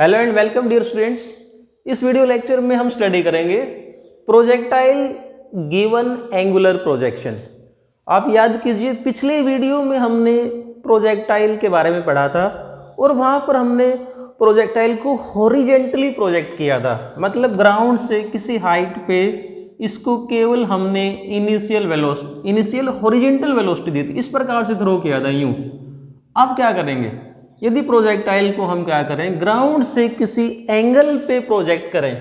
Hello and welcome dear students. इस video lecture में हम स्टडी करेंगे प्रोजेक्टाइल गिवन एंगुलर प्रोजेक्शन। आप याद कीजिए पिछले वीडियो में हमने प्रोजेक्टाइल के बारे में पढ़ा था और वहाँ पर हमने प्रोजेक्टाइल को हॉरिजेंटली प्रोजेक्ट किया था, मतलब ग्राउंड से किसी हाइट पे इसको केवल हमने इनिशियल हॉरिजेंटल वेलोसिटी दी थी, इस प्रकार से थ्रो किया था यूँ। अब क्या करेंगे, यदि प्रोजेक्टाइल को हम क्या करें ग्राउंड से किसी एंगल पे प्रोजेक्ट करें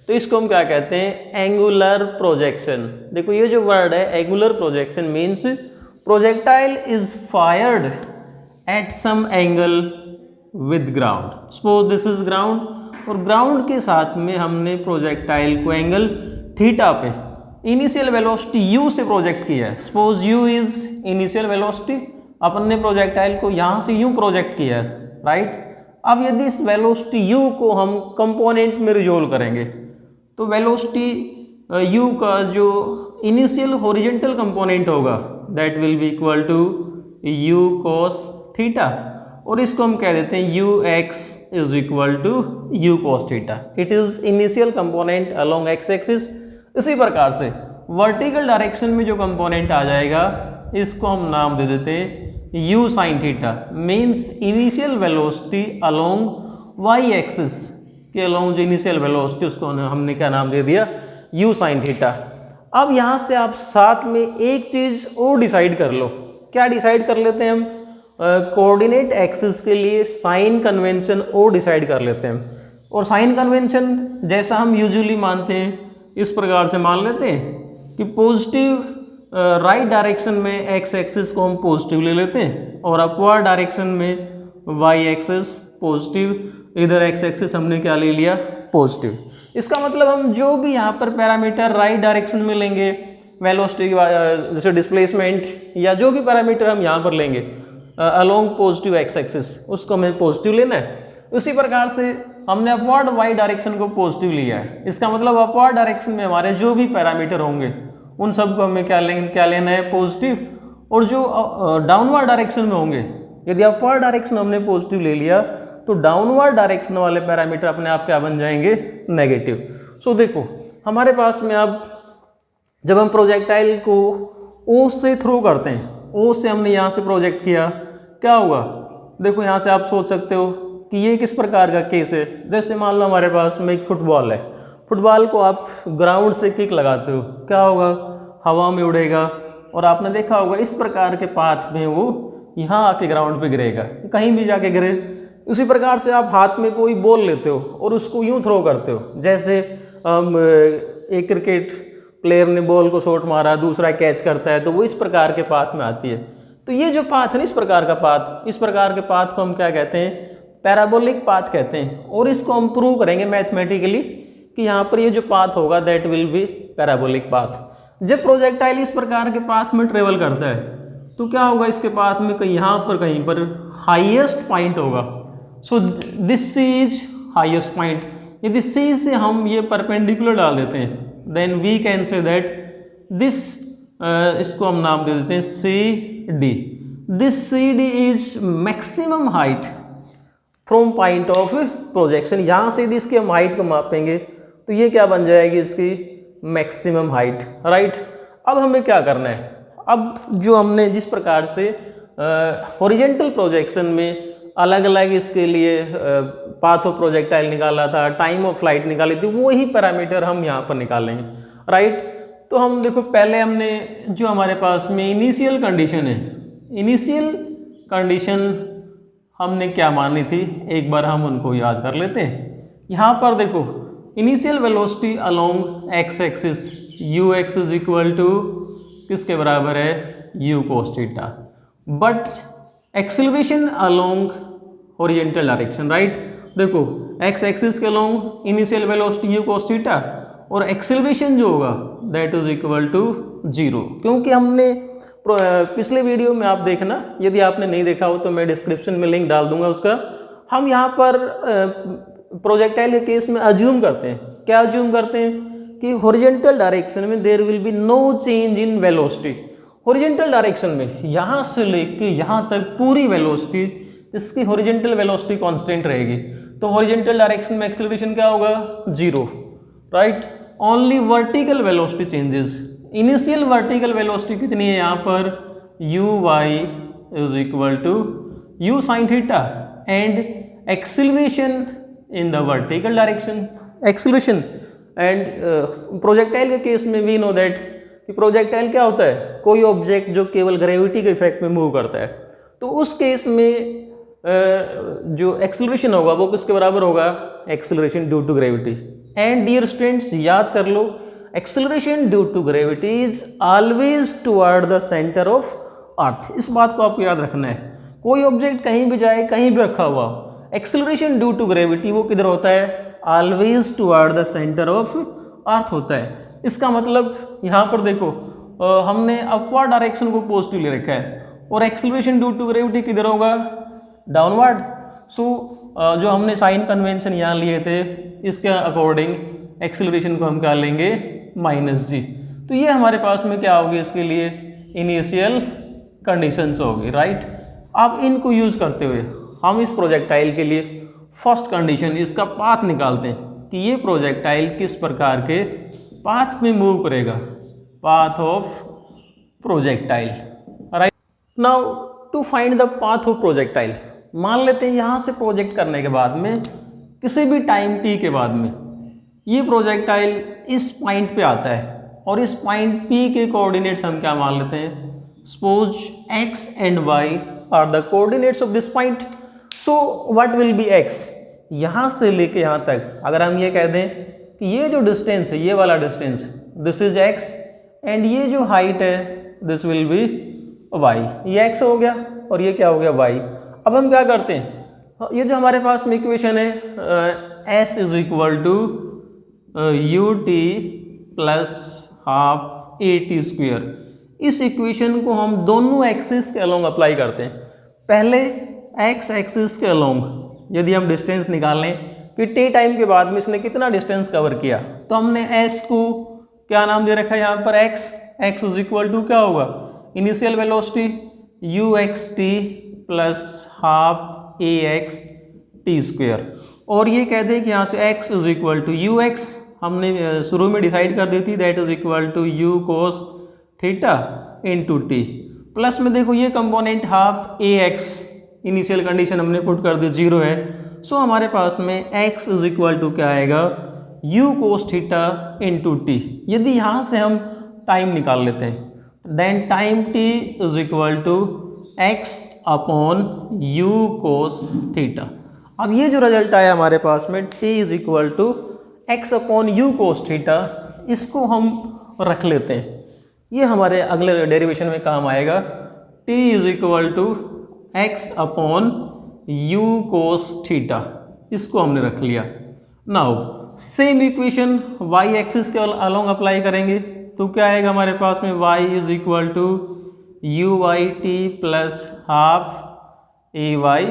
तो इसको हम क्या कहते हैं, एंगुलर प्रोजेक्शन। देखो ये जो वर्ड है angular projection means projectile is fired at some angle with ground. Suppose this is ground और ग्राउंड के साथ में हमने प्रोजेक्टाइल को एंगल थीटा पे इनिशियल वेलोसिटी u से प्रोजेक्ट किया है। Suppose u is initial velocity, अपन ने प्रोजेक्टाइल को यहाँ से यूँ प्रोजेक्ट किया है, राइट। अब यदि इस वेलोसिटी u को हम कंपोनेंट में रिजोल्व करेंगे तो वेलोसिटी u का जो इनिशियल हॉरिजेंटल कंपोनेंट होगा that will be equal to u cos theta, और इसको हम कह देते हैं ux is equal to u cos theta. It is initial component along x axis. इसी प्रकार से वर्टिकल डायरेक्शन में जो कंपोनेंट आ जाएगा इसको हम नाम दे देते हैं u sin theta, means initial velocity along y axis के अलोंग जो इनिशियल वेलोसिटी उसको हमने क्या नाम दे दिया, u sin थीटा। अब यहाँ से आप साथ में एक चीज़ और डिसाइड कर लो। क्या डिसाइड कर लेते हैं हम, कोऑर्डिनेट एक्सिस के लिए साइन कन्वेंशन और डिसाइड कर लेते हैं। और साइन कन्वेंशन जैसा हम यूजुअली मानते हैं इस प्रकार से मान लेते हैं कि पॉजिटिव राइट डायरेक्शन में एक्स एक्सिस को हम पॉजिटिव ले लेते हैं और अपवर्ड डायरेक्शन में वाई एक्सिस पॉजिटिव, इधर एक्स एक्सिस हमने क्या ले लिया, पॉजिटिव। इसका मतलब हम जो भी यहाँ पर पैरामीटर राइट डायरेक्शन में लेंगे, वेलोसिटी जैसे डिस्प्लेसमेंट या जो भी पैरामीटर हम यहाँ पर लेंगे अलोंग पॉजिटिव एक्स एक्सिस उसको हमें पॉजिटिव लेना है। उसी प्रकार से हमने अपवर्ड वाई डायरेक्शन को पॉजिटिव लिया है, इसका मतलब अपवर्ड डायरेक्शन में हमारे जो भी पैरामीटर होंगे उन सब को हमें क्या लेना है, पॉजिटिव। और जो डाउनवर्ड डायरेक्शन में होंगे, यदि अपवर्ड डायरेक्शन हमने पॉजिटिव ले लिया तो डाउनवर्ड डायरेक्शन वाले पैरामीटर अपने आप क्या बन जाएंगे, नेगेटिव। सो देखो हमारे पास में अब जब हम प्रोजेक्टाइल को O से थ्रो करते हैं, O से हमने यहाँ से प्रोजेक्ट किया, क्या होगा। देखो यहाँ से आप सोच सकते हो कि ये किस प्रकार का केस है। जैसे मान लो हमारे पास में एक फुटबॉल है, फुटबॉल को आप ग्राउंड से किक लगाते हो, क्या होगा, हवा में उड़ेगा और आपने देखा होगा इस प्रकार के पाथ में वो यहाँ आके ग्राउंड पे गिरेगा, कहीं भी जाके गिरे। उसी प्रकार से आप हाथ में कोई बॉल लेते हो और उसको यूँ थ्रो करते हो, जैसे एक क्रिकेट प्लेयर ने बॉल को शॉट मारा, दूसरा कैच करता है तो वो इस प्रकार के पाथ में आती है। तो ये जो पाथ है ना, इस प्रकार का पाथ, इस प्रकार के पाथ को हम क्या कहते हैं, पैराबोलिक पाथ कहते हैं। और इसको हम प्रूव करेंगे मैथमेटिकली कि यहाँ पर ये जो पाथ होगा that will be parabolic path. जब प्रोजेक्टाइल इस प्रकार के पाथ में ट्रेवल करता है तो क्या होगा, इसके पाथ में कहीं यहाँ पर कहीं पर हाईएस्ट पॉइंट होगा। So this is highest point. यदि C से हम ये परपेंडिकुलर डाल देते हैं then we can say that this, इसको हम नाम दे देते हैं CD। This CD is maximum height from point of projection. यहाँ से यदि इसकी हम हाइट को मापेंगे तो ये क्या बन जाएगी, इसकी मैक्सिमम हाइट, राइट। अब हमें क्या करना है, अब जो हमने जिस प्रकार से हॉरिजेंटल प्रोजेक्शन में अलग अलग इसके लिए पाथ ऑफ प्रोजेक्टाइल निकाला था, टाइम ऑफ फ्लाइट निकाली थी, वही पैरामीटर हम यहाँ पर निकालेंगे, राइट। तो हम देखो पहले हमने जो हमारे पास में इनिशियल कंडीशन है, इनिशियल कंडीशन हमने क्या मानी थी, एक बार हम उनको याद कर लेते हैं। यहाँ पर देखो initial velocity along X axis ux is equal to किसके बराबर है, u cos theta, but acceleration along horizontal direction, right. देखो एक्स एक्सिस के along initial velocity u cos theta और एक्सेलरेशन जो होगा दैट इज इक्वल टू 0, क्योंकि हमने पिछले वीडियो में आप देखना, यदि आपने नहीं देखा हो तो मैं डिस्क्रिप्शन में लिंक डाल दूंगा उसका। हम यहाँ पर प्रोजेक्टाइल के केस में अज्यूम करते हैं, क्या अज्यूम करते हैं कि हॉरिजेंटल डायरेक्शन में there will be no change in velocity. Horizontal direction में यहाँ से लेके यहाँ तक पूरी वेलोसिटी इसकी हॉरिजेंटल वेलोसिटी कांस्टेंट रहेगी। तो हॉरिजॉन्टल डायरेक्शन में एक्सेलरेशन क्या होगा, 0, right. Only vertical velocity changes. Initial vertical velocity कितनी है यहाँ पर, uy is equal to u sin theta, and acceleration in the vertical direction, acceleration. And projectile के केस में वी नो दैट कि प्रोजेक्टाइल क्या होता है, कोई ऑब्जेक्ट जो केवल ग्रेविटी के इफेक्ट में मूव करता है, तो उस केस में जो एक्सेलरेशन होगा वो किसके बराबर होगा, acceleration due to gravity. And dear students याद कर लो, acceleration due to gravity is always toward the centre of earth. इस बात को आपको याद रखना है, कोई ऑब्जेक्ट कहीं भी जाए, कहीं भी रखा हुआ, एक्सेलरेशन ड्यू टू ग्रेविटी वो किधर होता है, always toward the centre of अर्थ होता है। इसका मतलब यहाँ पर देखो हमने अपवर्ड डायरेक्शन को पॉजिटिव ले रखा है और एक्सेलरेशन ड्यू टू ग्रेविटी किधर होगा, डाउनवर्ड। सो जो हमने साइन कन्वेंशन यहाँ लिए थे इसके अकॉर्डिंग एक्सेलरेशन को हम क्या लेंगे, -g। तो ये हमारे पास में क्या होगी, इसके लिए इनिशियल कंडीशंस होगी, राइट। अब इनको यूज़ करते हुए हम इस प्रोजेक्टाइल के लिए फर्स्ट कंडीशन, इसका पाथ निकालते हैं कि ये प्रोजेक्टाइल किस प्रकार के पाथ में मूव करेगा, path of projectile, right. Now to find the path of projectile, मान लेते हैं यहाँ से प्रोजेक्ट करने के बाद में किसी भी टाइम t के बाद में ये प्रोजेक्टाइल इस पॉइंट पे आता है और इस पॉइंट P के कोऑर्डिनेट्स हम क्या मान लेते हैं, सपोज x एंड y are the coordinates of this point. So what will be x, यहाँ से लेके यहाँ तक अगर हम ये कह दें कि ये जो डिस्टेंस है, ये वाला distance, this is x, and ये जो हाइट है दिस विल बी y, ये x हो गया और ये क्या हो गया y। अब हम क्या करते हैं, ये जो हमारे पास में इक्वेशन है s is equal to ut plus half at square, इस इक्वेशन को हम दोनों एक्सिस के अलोंग अप्लाई करते हैं। पहले x एक्सिस के अलोंग यदि हम डिस्टेंस निकालें कि t टाइम के बाद में इसने कितना डिस्टेंस कवर किया, तो हमने s को क्या नाम दे रखा है यहाँ पर, x इज इक्वल टू क्या होगा, initial velocity uxt plus half ax t square, और ये कहते हैं कि यहाँ से x is equal to ux हमने शुरू में डिसाइड कर दी थी, that is equal to u cos theta into T, plus में देखो ये component half ax, initial condition हमने पुट कर दी 0 है। सो हमारे पास में x इज इक्वल टू क्या आएगा, u cos theta into t. यदि यहाँ से हम टाइम निकाल लेते हैं then time t is equal to x upon u cos theta. अब ये जो रिजल्ट आया हमारे पास में t is equal to x upon u cos theta, इसको हम रख लेते हैं, ये हमारे अगले डेरिवेशन में काम आएगा। t is equal to x upon u cos theta, इसको हमने रख लिया। Now same equation y axis के अलोंग अप्लाई करेंगे तो क्या आएगा हमारे पास में, y is equal to u y t plus half a y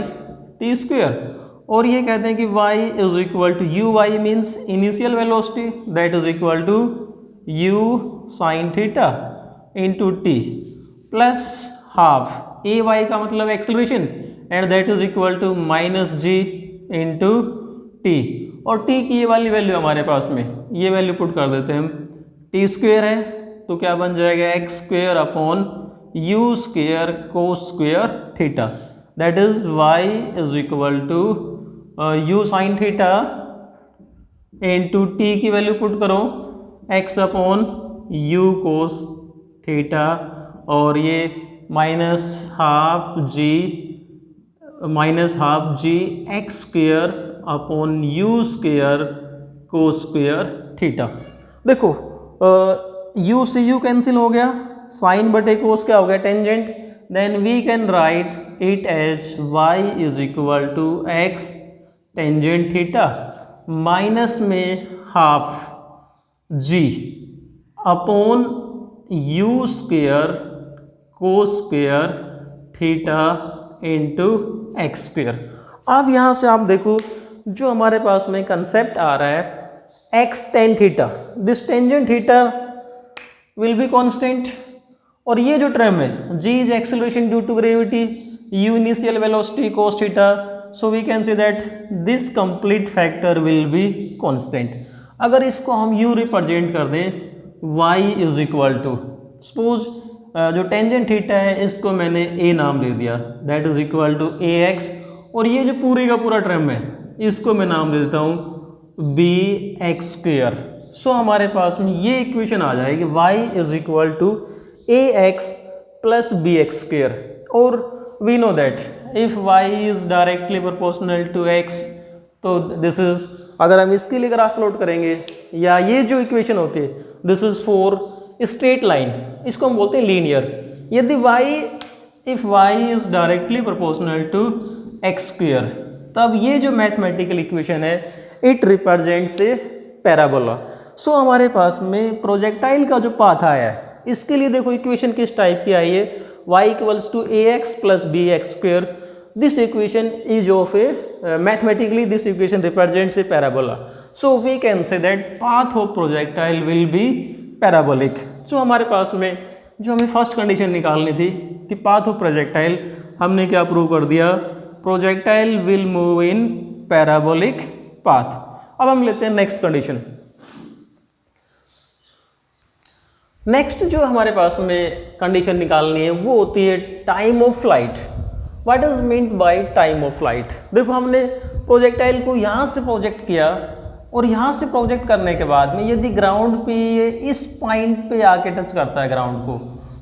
t square, और ये कहते हैं कि y is equal to u y means initial velocity that is equal to u sign theta into T plus half A Y का मतलब acceleration and that is equal to -g into t, और t की ये वाली value हमारे पास में ये वैल्यू पुट कर देते हैं हम, t स्क्वेयर है तो क्या बन जाएगा x square upon u square cos square theta, that is y is equal to u sign theta into t की वैल्यू पुट करो x upon u cos theta, और ये minus half g x square upon u square को square theta. देखो u से u cancel हो गया, sine बटे कोस क्या हो गया, tangent, then we can write it as y is equal to x tangent theta minus में half g upon u square को square theta into x square. अब यहाँ से आप देखो जो हमारे पास में कंसेप्ट आ रहा है x tan theta, this tangent theta will be constant, और ये जो टर्म है g is acceleration due to gravity, u initial velocity cos theta, so we can say that this complete factor will be constant. अगर इसको हम यू represent कर दें y is equal to, suppose जो टेंजेंट थीटा है इसको मैंने a नाम दे दिया, that is equal to ax, और ये जो पूरे का पूरा टर्म है इसको मैं नाम दे देता हूँ bx स्क्वेयर। सो हमारे पास में ये इक्वेशन आ जाएगी y is equal to ax plus bx square. और we know that if y is directly proportional to x, तो दिस इज, अगर हम इसके लिए ग्राफ प्लॉट करेंगे या ये जो इक्वेशन होती है this is for straight line, इसको हम बोलते हैं लीनियर। यदि if y is directly proportional to x square, तब ये जो मैथमेटिकल इक्वेशन है it represents a parabola. So हमारे पास में प्रोजेक्टाइल का जो पाथ आया है इसके लिए देखो इक्वेशन किस टाइप की आई है, y equals to ax plus bx square. This equation is of a mathematically this equation represents a parabola. So we can say that path of projectile will be parabolic. So हमारे पास में जो हमें first condition निकालनी थी कि path of projectile, हमने क्या प्रूव कर दिया, projectile will move in parabolic path. अब हम लेते हैं नेक्स्ट कंडीशन। नेक्स्ट जो हमारे पास में कंडीशन निकालनी है वो होती है time of flight. What is meant by time of flight? देखो हमने प्रोजेक्टाइल को यहाँ से प्रोजेक्ट किया और यहाँ से प्रोजेक्ट करने के बाद में यदि ग्राउंड पे ये इस पॉइंट पे आके टच करता है ग्राउंड को,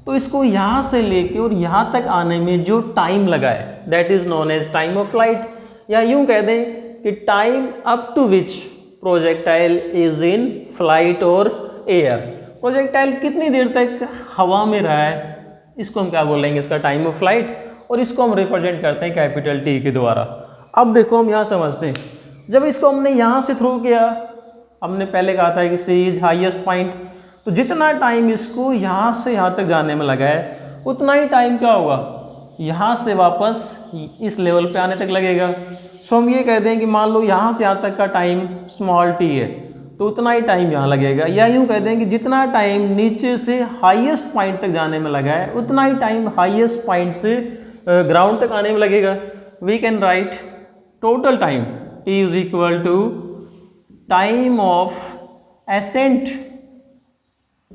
तो इसको यहाँ से लेके और यहाँ तक आने में जो टाइम लगा है that is known as time of flight, या यूँ कह दें कि time up to which projectile is in flight और एयर। प्रोजेक्टाइल कितनी देर तक हवा में रहा है इसको हम क्या बोलेंगे, इसका टाइम ऑफ फ्लाइट, और इसको हम रिप्रेजेंट करते हैं कैपिटल टी के द्वारा। अब देखो हम यहाँ समझते हैं, जब इसको हमने यहाँ से थ्रू किया, हमने पहले कहा था कि सी इज हाईएस्ट पॉइंट, तो जितना टाइम इसको यहाँ से यहाँ तक जाने में लगा है उतना ही टाइम क्या होगा यहाँ से वापस इस लेवल पे आने तक लगेगा। सो हम ये कहते हैं कि मान लो यहाँ से यहाँ तक का टाइम स्मॉल टी है तो उतना ही टाइम यहाँ लगेगा, या यूँ कहते हैं कि जितना टाइम नीचे से हाईएस्ट पॉइंट तक जाने में लगा है उतना ही टाइम हाईएस्ट पॉइंट से ग्राउंड तक आने में लगेगा। We can write total time t is equal to time of ascent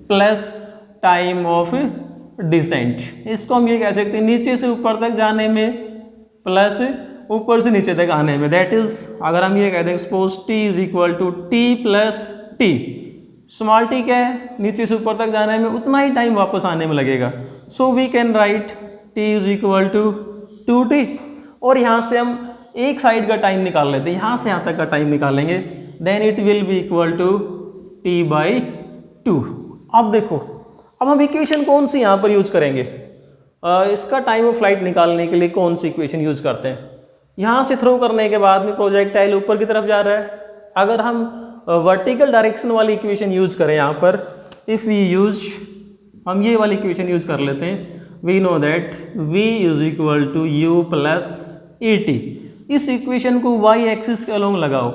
plus time of descent. इसको हम ये कह सकते हैं नीचे से ऊपर तक जाने में प्लस ऊपर से नीचे तक आने में, दैट इज, अगर हम ये कहते हैं suppose t is equal to t plus t, small t क्या है, नीचे से ऊपर तक जाने में उतना ही टाइम वापस आने में लगेगा। So we can write t is equal to 2t, और यहाँ से हम एक साइड का टाइम निकाल लेते हैं, यहाँ से यहाँ तक का टाइम निकालेंगे, then it will be equal to t/2। अब देखो, अब हम इक्वेशन कौन सी यहाँ पर यूज करेंगे, इसका टाइम ऑफ फ्लाइट निकालने के लिए कौन सी इक्वेशन यूज करते हैं। यहाँ से थ्रो करने के बाद में प्रोजेक्टाइल ऊपर की तरफ जा रहा है, अगर हम वर्टिकल डायरेक्शन वाली इक्वेशन यूज करें यहाँ पर, इफ़ वी यूज, हम ये वाली इक्वेशन यूज कर लेते हैं, we know that v is equal to u plus at। इस इक्वेशन को y एक्सिस के अलोंग लगाओ,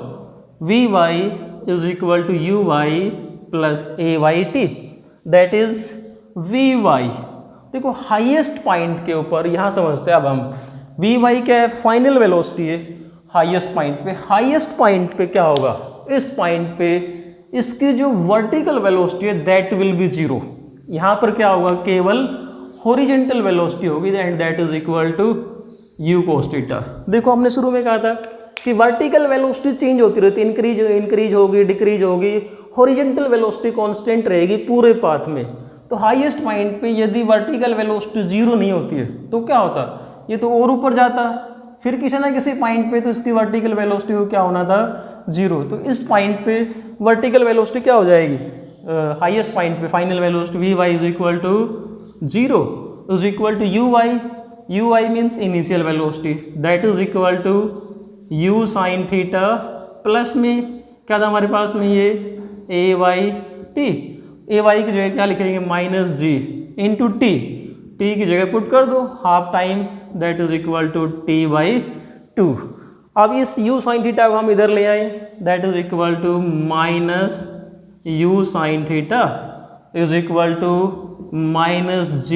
vy is equal to uy plus ayt, that is vy। देखो हाईएस्ट पॉइंट के ऊपर यहाँ समझते हैं अब हम, vy क्या है, फाइनल वेलोसिटी है हाईएस्ट पॉइंट पे। हाईएस्ट पॉइंट पे क्या होगा, इस पॉइंट पे इसकी जो वर्टिकल वेलोसिटी है दैट विल बी 0। यहाँ पर क्या होगा, केवल हॉरिजेंटल वेलोसिटी होगी, and that is equal to u cos theta. देखो हमने शुरू में कहा था कि वर्टिकल वेलोसिटी चेंज होती रहती है, इंक्रीज होगी, डिक्रीज होगी, हॉरिजेंटल वेलोसिटी कांस्टेंट रहेगी पूरे पाथ में। तो हाईएस्ट पॉइंट पे यदि वर्टिकल वेलोसिटी 0 नहीं होती है तो क्या होता, ये तो और ऊपर जाता, फिर किसी ना किसी पॉइंट पे तो इसकी वर्टिकल वेलोसिटी को क्या होना था, 0। तो इस पॉइंट पे वर्टिकल वेलोसिटी क्या हो जाएगी, हाईएस्ट पॉइंट पे final velocity vy is equal to 0 is equal to uy means initial velocity, that is equal to u sign theta plus में क्या था हमारे पास में ये ay की जगह क्या लिखेंगे, माइनस g इंटू टी की जगह पुट कर दो half time, that is equal to t/2। अब इस u साइन थीटा को हम इधर ले आए, that is equal to minus u sign theta is equal to minus g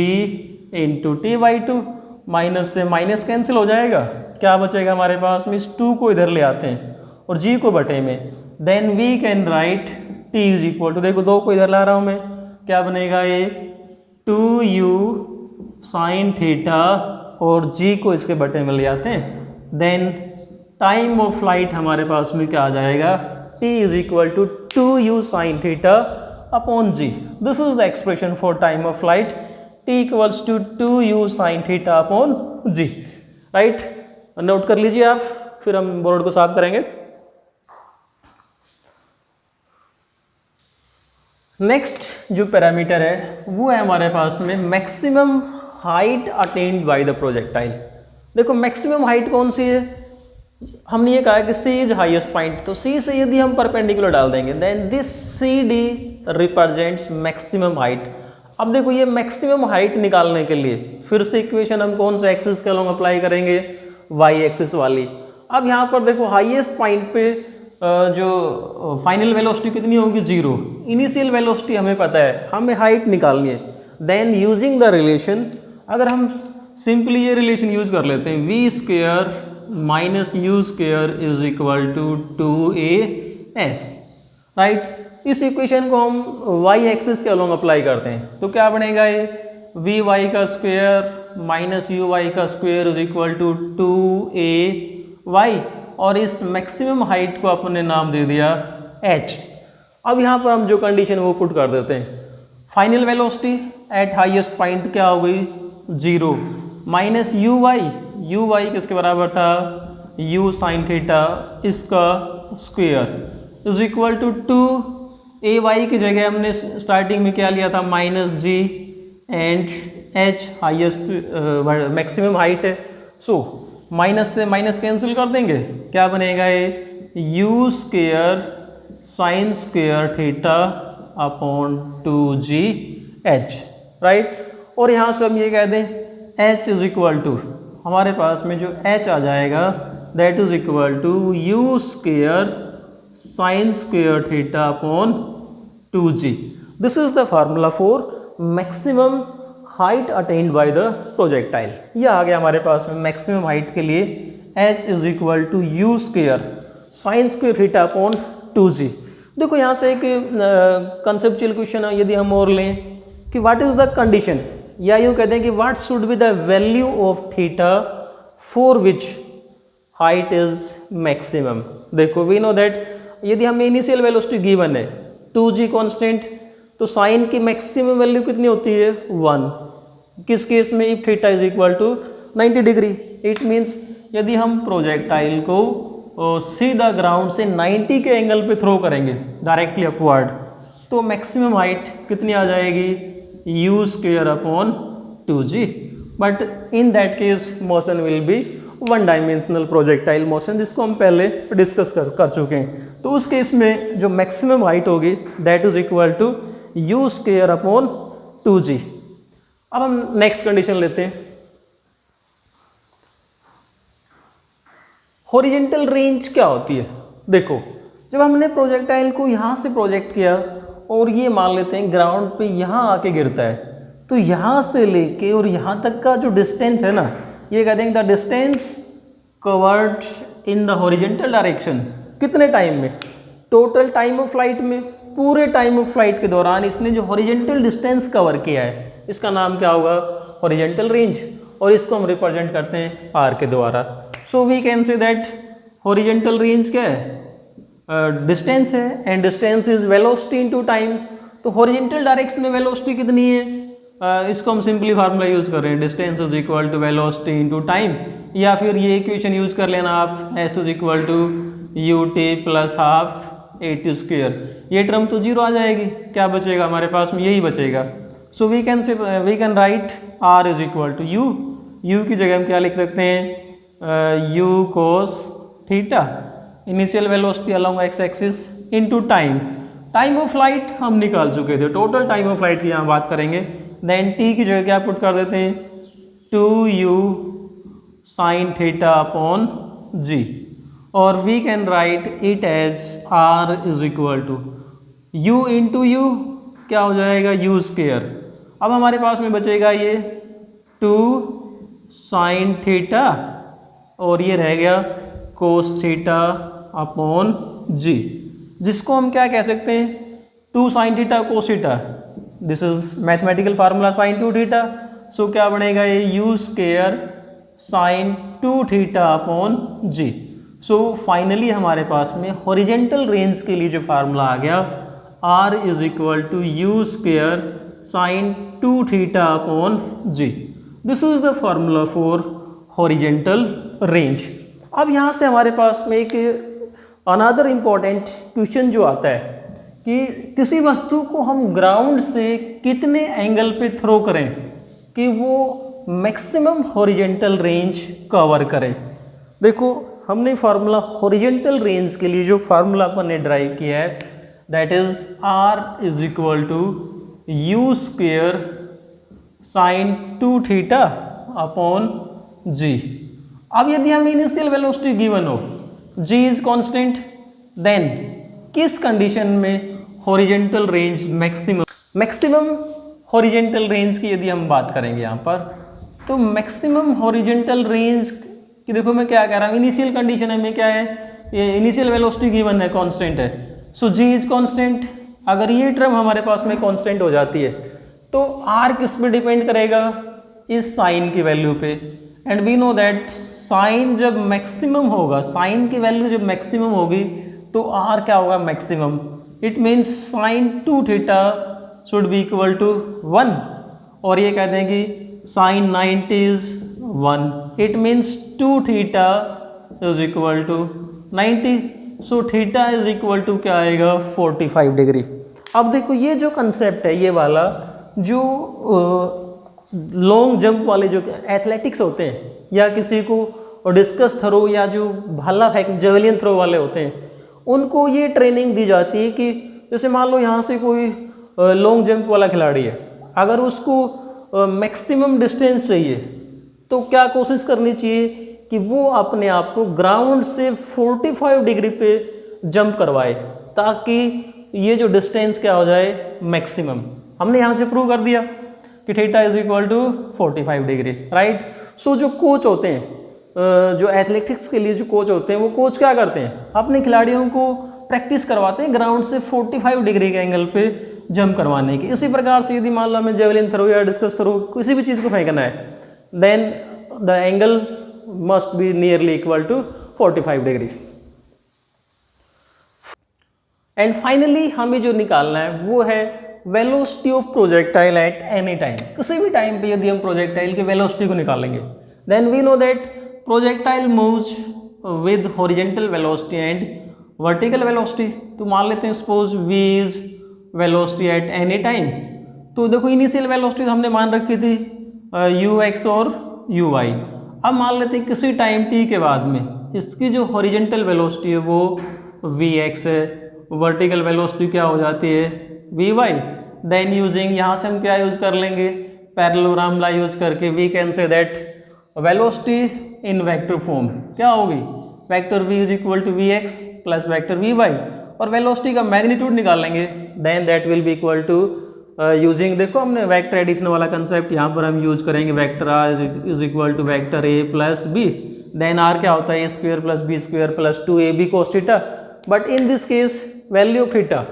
into t/2। Minus से माइनस कैंसिल हो जाएगा, क्या बचेगा हमारे पास में, इस 2 को इधर ले आते हैं और g को बटे में, then we can write t is equal to, देखो 2 को इधर ला रहा हूँ मैं, क्या बनेगा ये 2u साइन थीटा और g को इसके बटे में ले आते हैं, देन टाइम ऑफ फ्लाइट हमारे पास में क्या आ जाएगा, t is equal to 2u sine theta upon g. This is the expression for time of flight, t equals to 2u sine theta upon g. Right, note कर लीजिए आप, फिर हम बोर्ड को साफ करेंगे. नेक्स्ट जो पैरामीटर है वो है हमारे पास में maximum height attained by the projectile. देखो मैक्सिमम हाइट कौन सी है, हमने ये कहा कि C इज हाईएस्ट पॉइंट, तो C से यदि हम परपेंडिकुलर डाल देंगे then this CD represents maximum height. अब देखो ये मैक्सिमम हाइट निकालने के लिए फिर से इक्वेशन हम कौन सा एक्सिस के अलॉन्ग अप्लाई करेंगे, y एक्सिस वाली. अब यहाँ पर देखो हाईएस्ट पॉइंट पे जो फाइनल वेलोसिटी कितनी होगी, 0. इनिशियल वेलोसिटी हमें पता है, हमें हाइट निकालनी है. देन यूजिंग द रिलेशन, अगर हम सिंपली ये रिलेशन यूज कर लेते हैं, v square minus u square is equal to 2as. Right, इस इक्वेशन को हम y एक्सिस के अलॉन्ग अप्लाई करते हैं तो क्या बनेगा ये वी वाई का स्क्वेयर माइनस यू वाई का square is equal to 2ay, और इस मैक्सिमम हाइट को अपने नाम दे दिया h. अब यहाँ पर हम जो कंडीशन वो पुट कर देते हैं, final velocity at highest point क्या हो गई 0, माइनस यू वाई किसके बराबर था, u साइन थीटा इसका square is equal to 2ay की जगह हमने स्टार्टिंग में क्या लिया था, minus g and h highest maximum height है. सो माइनस से माइनस कैंसिल कर देंगे, क्या बनेगा ये u square sine square theta upon 2gh. Right, और यहाँ से हम ये कह दें h इज इक्वल टू, हमारे पास में जो h आ जाएगा that is equal to u square sine square theta upon 2g. This is the formula for maximum height attained by the projectile. यह आ गया हमारे पास में मैक्सिमम हाइट के लिए h is equal to u square sine square theta upon 2g. देखो यहाँ से एक कंसेप्चुअल क्वेश्चन है, यदि हम और लें कि व्हाट इज द कंडीशन, या यूँ कहते हैं कि what should be the value of theta for which height is maximum. देखो वी नो दैट यदि हमें इनिशियल वेलोसिटी गिवन है 2g कांस्टेंट, तो साइन की मैक्सिमम वैल्यू कितनी होती है 1. किस केस में, if theta is equal to 90 degree. It means यदि हम प्रोजेक्टाइल को सीधा ग्राउंड से 90 के एंगल पे थ्रो करेंगे डायरेक्टली अपवर्ड, तो मैक्सिमम हाइट कितनी आ जाएगी, u square upon 2g. But in that case motion will be one dimensional projectile motion, जिसको हम पहले डिस्कस कर चुके हैं. तो उस केस में जो मैक्सिमम हाइट होगी that is equal to u square upon 2g. अब हम नेक्स्ट कंडीशन लेते हैं, हॉरिजेंटल रेंज क्या होती है. देखो जब हमने प्रोजेक्टाइल को यहाँ से प्रोजेक्ट किया और ये मान लेते हैं ग्राउंड पे यहाँ आके गिरता है, तो यहाँ से लेके और यहाँ तक का जो डिस्टेंस है ना, ये कहते हैं the distance covered in the horizontal direction. कितने टाइम में, टोटल टाइम ऑफ फ्लाइट में, पूरे टाइम ऑफ फ्लाइट के दौरान इसने जो हॉरिजेंटल डिस्टेंस कवर किया है इसका नाम क्या होगा, हॉरिजेंटल रेंज, और इसको हम रिप्रेजेंट करते हैं r के द्वारा. So we can say that horizontal range क्या है, डिस्टेंस है, and distance is velocity into time. तो हॉरिजेंटल डायरेक्शन में वेलोसिटी कितनी है, इसको हम सिंपली फार्मूला यूज कर रहे हैं, distance is equal to velocity into time, या फिर ये इक्वेशन यूज कर लेना आप, s is equal to ut plus half at square. ये टर्म तो 0 आ जाएगी, क्या बचेगा हमारे पास में, यही बचेगा. So we can write r is equal to u की जगह हम क्या लिख सकते हैं, u cos theta, initial velocity along x axis into time. Time of flight हम निकाल चुके थे, टोटल टाइम ऑफ फ्लाइट की यहाँ बात करेंगे. देन t की जगह क्या पुट कर देते हैं, 2u sine theta upon g, और we can write it as r is equal to u into u क्या हो जाएगा, u स्क्वेयर. अब हमारे पास में बचेगा ये 2 साइन थीटा और ये रह गया कोस थीटा अपॉन जी, जिसको हम क्या कह सकते हैं, 2 sine theta cos theta, this is mathematical formula sine 2 theta. So क्या बनेगा ये u square sine 2 theta upon g. So finally हमारे पास में हॉरिजेंटल रेंज के लिए जो फार्मूला आ गया R is equal to u square sine 2 theta upon g. This is the formula for horizontal range. अब यहाँ से हमारे पास में एक अनदर इम्पॉर्टेंट क्वेश्चन जो आता है कि किसी वस्तु को हम ग्राउंड से कितने एंगल पे थ्रो करें कि वो मैक्सिमम हॉरिजेंटल रेंज कवर करे। देखो हमने फार्मूला हॉरिजेंटल रेंज के लिए जो फार्मूला अपन ने ड्राइव किया है that is R is equal to u square sine 2 theta upon g. अब यदि हम इनिशियल वेलोसिटी गिवन हो g इज कांस्टेंट, देन किस कंडीशन में horizontal range maximum horizontal range की यदि हम बात करेंगे यहाँ पर, तो मैक्सिमम हॉरिजेंटल रेंज कि देखो मैं क्या कह रहा हूँ, इनिशियल कंडीशन है में क्या है, ये इनिशियल वेलोसिटी गिवन है, कांस्टेंट है, सो g इज कांस्टेंट। अगर ये टर्म हमारे पास में कांस्टेंट हो जाती है तो r किस पे डिपेंड करेगा, इस साइन की वैल्यू पे, and we know that sine जब मैक्सिमम होगा, साइन की वैल्यू जब मैक्सिमम होगी तो r क्या होगा maximum, it means sine 2 theta should be equal to 1, और ये कहते हैं कि sine 90 is 1, it means 2 theta is equal to 90, so theta is equal to क्या आएगा 45 डिग्री। अब देखो ये जो कंसेप्ट है, ये वाला जो लॉन्ग जंप वाले जो एथलेटिक्स होते हैं या किसी को डिस्कस थ्रो या जो भाला फेंक जेवलिन थ्रो वाले होते हैं, उनको ये ट्रेनिंग दी जाती है कि जैसे मान लो यहाँ से कोई लॉन्ग जंप वाला खिलाड़ी है, अगर उसको मैक्सिमम डिस्टेंस चाहिए तो क्या कोशिश करनी चाहिए कि वो अपने आप को ग्राउंड से 45 डिग्री पे जंप करवाए ताकि ये जो डिस्टेंस क्या हो जाए मैक्सिमम। हमने यहाँ से प्रूव कर दिया कि theta is equal to 45 degree, right. So जो कोच होते हैं, जो एथलेटिक्स के लिए जो कोच होते हैं, वो कोच क्या करते हैं, अपने खिलाड़ियों को प्रैक्टिस करवाते हैं ग्राउंड से 45 डिग्री के एंगल पे जंप करवाने की। इसी प्रकार से यदि मान लो हमें जेवलिन थ्रो या डिस्कस थ्रो किसी भी चीज़ को फेंकना है, then the angle must be nearly equal to 45 degree. And finally हमें जो निकालना है वो है velocity of projectile at any time. किसी भी टाइम पे यदि हम प्रोजेक्टाइल की वेलोसिटी को निकालेंगे, then we know that projectile moves with horizontal velocity and vertical velocity. तो मान लेते हैं suppose v is velocity at any time, तो देखो इनिशियल वेलोसिटी तो हमने मान रखी थी ux और uy। अब मान लेते हैं किसी टाइम t के बाद में इसकी जो हॉरिजेंटल वेलोसिटी है वो vx है, वर्टिकल वेलोसिटी क्या हो जाती है vy। देन यूजिंग यहाँ से हम क्या यूज कर लेंगे, पैरेललोग्राम ला यूज करके we can say that velocity in vector form क्या होगी, vector v is equal to vx plus vector vy, और वेलोसिटी का मैग्नीट्यूड निकालेंगे, then that will be equal to using, देखो हमने वेक्टर एडिशन वाला concept यहाँ पर हम यूज करेंगे, vector r is equal to vector a plus b, देन r क्या होता है a square plus b square plus 2ab cos theta. But in this case value of theta,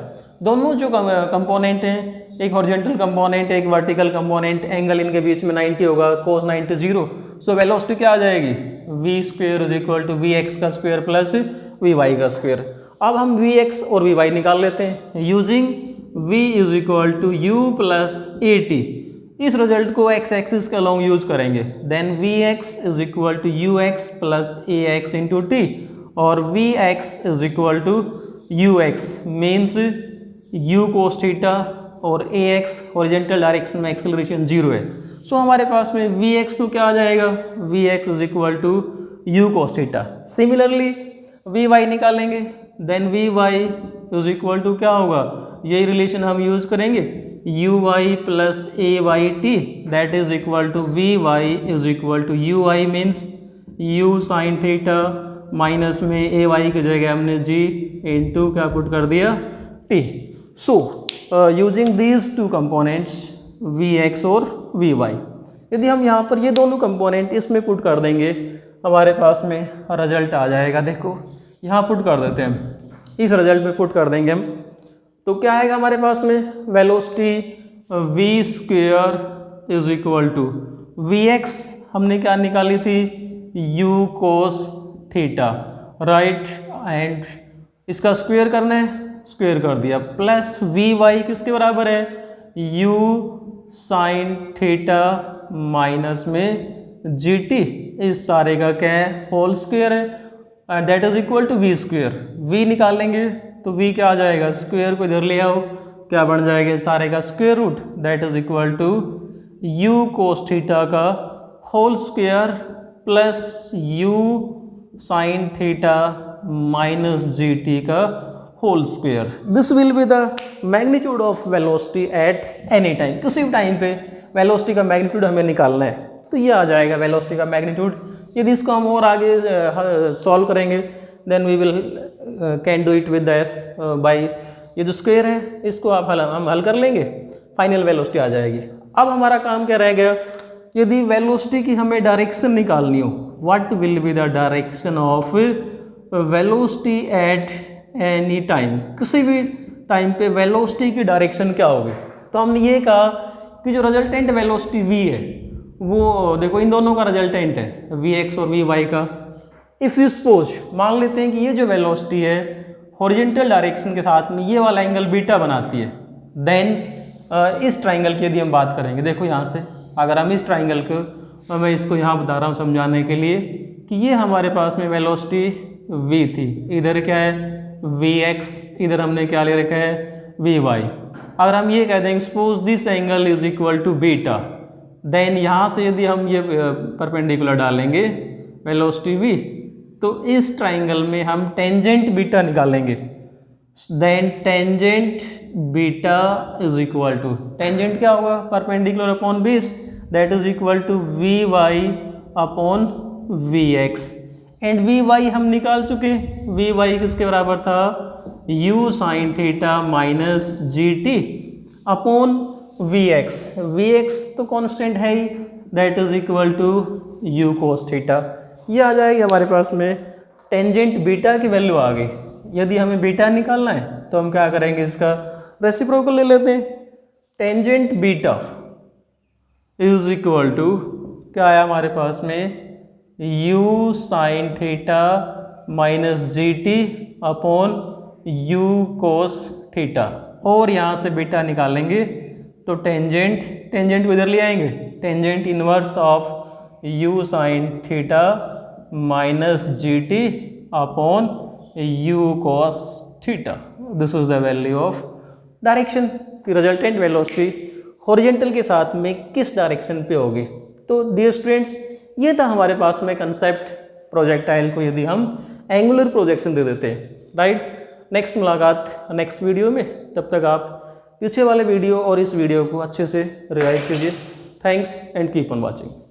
दोनों जो कंपोनेंट हैं, एक हॉरिजॉन्टल कंपोनेंट एक वर्टिकल कंपोनेंट, एंगल इनके बीच में 90 होगा, cos 90 0, सो वेलोसिटी क्या आ जाएगी v square is equal to vx का स्क्वायर प्लस vy का स्क्वायर। अब हम vx और vy निकाल लेते हैं using v is equal to u plus at। इस रिजल्ट को x एक्सिस का लॉन्ग यूज करेंगे, then vx is equal to ux plus ax into t, और vx is equal to ux means u cos theta और ax horizontal direction में acceleration 0 है। सो हमारे पास में vx तो क्या आ जाएगा, vx is equal to u cos theta. Similarly vy निकालेंगे, then vy is equal to क्या होगा, यही रिलेशन हम यूज करेंगे uy plus ayt, that is equal to vy is equal to ui means u sign theta minus में ay की जगह हमने g इंटू क्या पुट कर दिया t। So using these two components vx और vy, यदि हम यहाँ पर ये दोनों कंपोनेंट इसमें पुट कर देंगे, हमारे पास में रिजल्ट आ जाएगा। देखो यहाँ पुट कर देते हैं हम, इस रिजल्ट में पुट कर देंगे हम, तो क्या आएगा हमारे पास में, velocity v square is equal to vx हमने क्या निकाली थी, u cos theta, right, and इसका स्क्वेयर करना है, स्क्वेयर कर दिया, प्लस vy किसके बराबर है, u साइन थीटा माइनस में gt, इस सारे का क्या है, होल स्क्वेयर है, and that is equal to v square. v निकालेंगे तो v क्या आ जाएगा, स्क्वेयर को इधर ले आओ, क्या बन जाएगा, सारे का square root, that is equal to u cos theta का whole square plus u sign theta minus gt का whole square. This will be the magnitude of velocity at any time, किसी भी टाइम पे वेलोसिटी का magnitude हमें निकालना है, तो ये आ जाएगा वेलोसिटी का मैग्नीट्यूड। यदि इसको हम और आगे सॉल्व करेंगे then we will can do it with that by, ये जो स्क्वायर है इसको हम हल कर लेंगे, फाइनल वेलोसिटी आ जाएगी। अब हमारा काम क्या रह गया, यदि वेलोसिटी की हमें डायरेक्शन निकालनी हो, what will be the direction of velocity at any time, किसी भी टाइम पे वेलोसिटी की डायरेक्शन क्या होगी। तो हमने ये कहा कि जो रिजल्टेंट वेलोसिटी v है वो देखो इन दोनों का रिजल्टेंट है vx और vy का। इफ़ यू सपोज मान लेते हैं कि ये जो वेलोसिटी है हॉरिजॉन्टल डायरेक्शन के साथ में ये वाला एंगल बीटा बनाती है, देन इस ट्राइंगल की यदि हम बात करेंगे, देखो यहाँ से अगर हम इस ट्राइंगल को, मैं इसको यहाँ बता रहा हूँ समझाने के लिए कि ये हमारे पास में वेलोसिटी v थी, इधर क्या है vx, इधर हमने क्या ले रखा है vy। अगर हम ये कह देंगे suppose this angle is equal to beta, then यहाँ से यदि हम ये परपेंडिकुलर डालेंगे वेलोसिटी v, तो इस ट्राइंगल में हम टेंजेंट बीटा निकालेंगे, then tangent beta is equal to, tangent क्या होगा, perpendicular upon base, that is equal to vy upon vx, and vy हम निकाल चुके, vy किसके बराबर था, u sign theta minus gt upon vx, vx तो कांस्टेंट है ही, that is equal to u cos theta. ये आ जाएगी हमारे पास में, टेंजेंट बीटा की वैल्यू आ गई। यदि हमें बीटा निकालना है तो हम क्या करेंगे, इसका रेसिप्रोकल ले लेते हैं, tangent beta is equal to क्या आया हमारे पास में, u sign theta minus gt upon u cos theta, और यहाँ से बीटा निकालेंगे तो टेंजेंट को इधर ले आएंगे, tangent inverse of u sign theta minus gt upon u cos theta. This is the value of direction, की रिजल्टेंट वेलोसिटी हॉरिजॉन्टल के साथ में किस डायरेक्शन पे होगी। तो डियर स्टूडेंट्स, ये था हमारे पास में कंसेप्ट प्रोजेक्टाइल को यदि हम एंगुलर प्रोजेक्शन दे देते हैं, राइट। नेक्स्ट मुलाकात नेक्स्ट वीडियो में, तब तक आप पीछे वाले वीडियो और इस वीडियो को अच्छे से रिवाइज कीजिए। Thanks and keep on watching.